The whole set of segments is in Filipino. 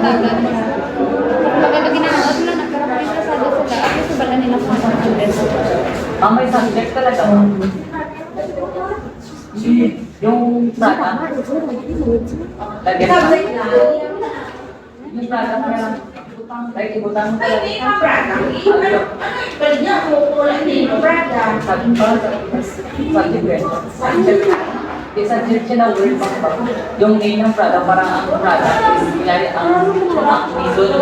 Pagka ginagawa sila, nagkarapalisasado sila. At gusto bala nila kung ano ang dress. May subject talaga. Yung Prada. Lagyan pa. Yung Prada pa lang. Like, ibutang mo talaga. Ay, yung Prada. Pwede niya kumukulang din yung Prada. Sabi pa, subject. Subject siya na word pa ba? Yung name ng Prada, parang ang Prada is nilari ang doon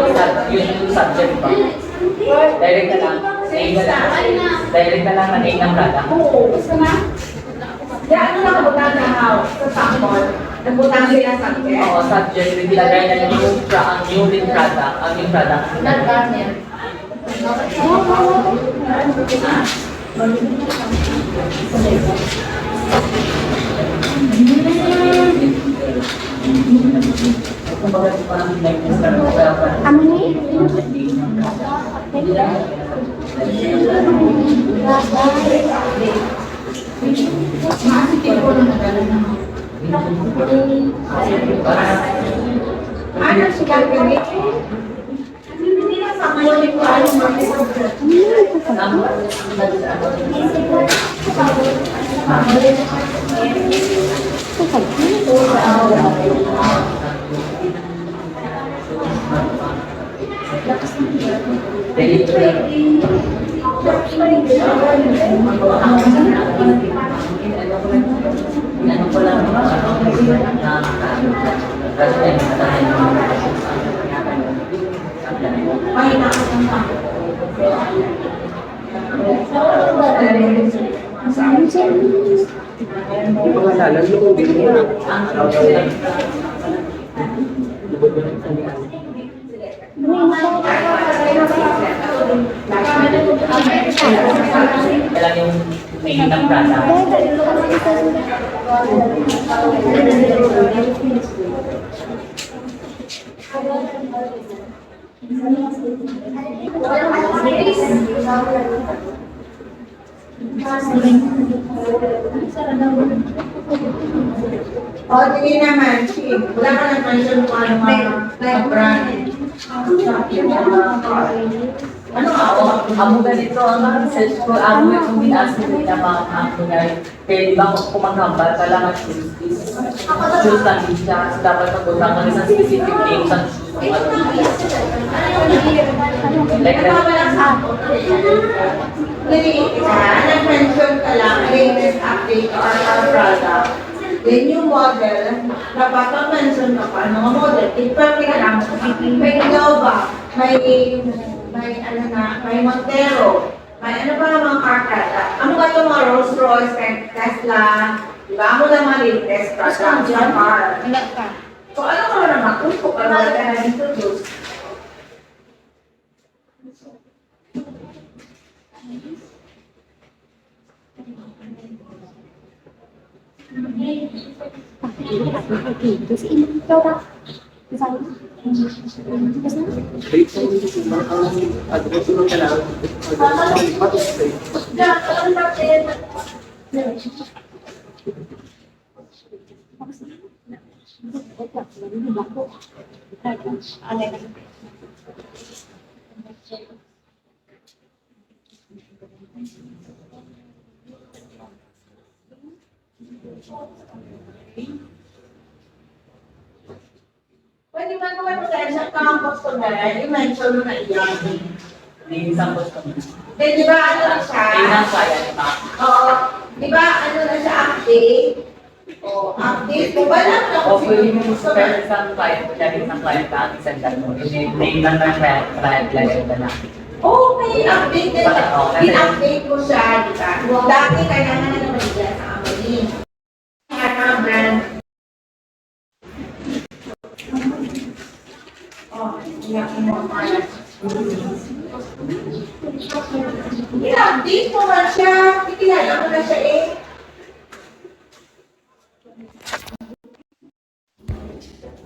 yung subject pa. Direct ka lang. Direct ka lang na name ng Prada. Oo, gusto na. Yan, ano na kabutan na house sa sample? Nabutan sila subject? Oo, subject. Nilagay na ang new din Prada. Ang new Prada. Nag-garner. Ano ni? Ano sila ganit? Hindi na sa mga ko ano Kailan yung name ng Prada. O, sige naman. Wala ka nag-mention kung ano mga brand. Ano ako? Amo ganito ang research ko. Amo yung binaas ko na mga kakunay. Kaya di ba kung maghambal ka lang at choose lang din siya. So, dapat magutang ka ng specific name sa like that. Nag-mention ka lang, latest update or our product. Then yung model, dapat mention ka pa ng mga model. Ipag lang, may Nova, may ano na, may Montero, may ano pa ng mga car product. Ano ba yung mga Rolls Royce, Tesla, di ba? Ano lang mga latest product sa car. Wala ka. So ano ka na naman, kung ano ka na introduce? Pwede ba naman sa campus ko na i-mention mo na iyan? Name isang customer. Eh, di ba ano na siya? Name ng client pa. Oo. Di ba ano na siya update? O, update. Di ba lang na O pwede mo spell isang client, kunyari isang client ka, isang mo. Name lang ng client ka na. Oo, may update din. Okay. In-update mo siya, di ba? Dati kailangan na naman yan sa amin. Kaya mga brand. Oh, iyak mo. In-update mo man siya. Ikilala mo na siya eh.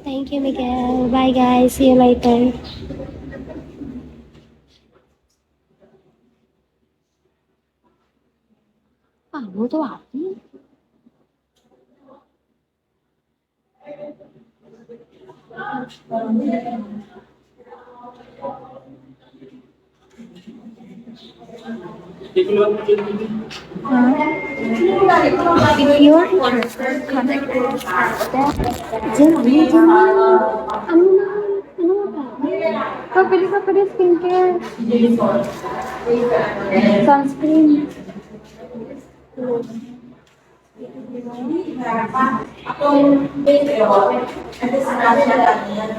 Thank you, Miguel. Bye, guys. See you later. Ah, buto ako. If you're interested, contact us at Jenny. Ano ba? Pabili ka pa rin skincare. Sunscreen. Akong video, at sa nasa lang yan.